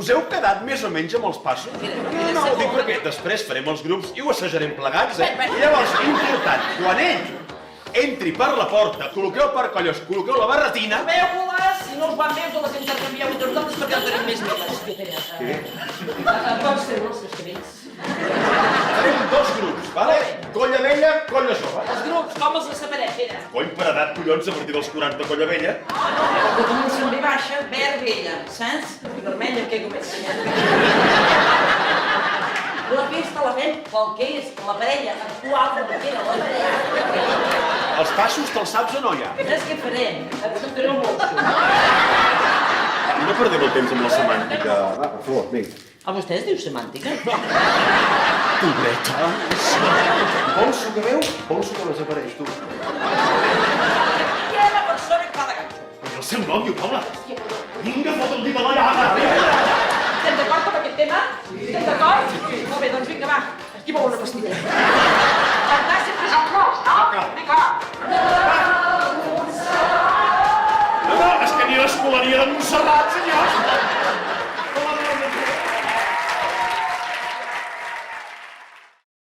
Us heu quedat més o menys amb els passos? No, ho dic perquè després farem els grups i ho assajarem plegats, I llavors, important, quan ell entri per la porta, col·loqueu per colles, col·loqueu la barretina... Veu-les, si no us van bé, us les intercanvieu entre nosaltres perquè el tenim més metres. Què? Pots fer-ho, els castells. Farem dos grups, vale? Colla vella, colla jove. Els grups, com els separem, Pere? Cony per edat, collons, a partir dels 40, colla vella. Que comença amb B baixa, verd vella, saps? I vermella, què comença? La festa la fem pel que és la parella actual de Pere, la parella. Els passos te'ls saps o no, ja? Saps què farem? Acceptaré el bolso. No perdem el temps amb la semàntica. Va, per favor, vinga. A vostè es diu semàntica? Pobreta. Bolso que veu, bolso que desapareix, tu. Qui és la persona que fa de ganxo? Però el seu nom, diu, Paula. Vinga, fot el dit a la llaga. Estem d'acord amb aquest tema? Estem d'acord? Molt bé, doncs vinga, va. Aquí vol una pastilla. Fantàstic, que som pros, no? Vinga, va. No, és que ni l'escolaria de Montserrat, senyor.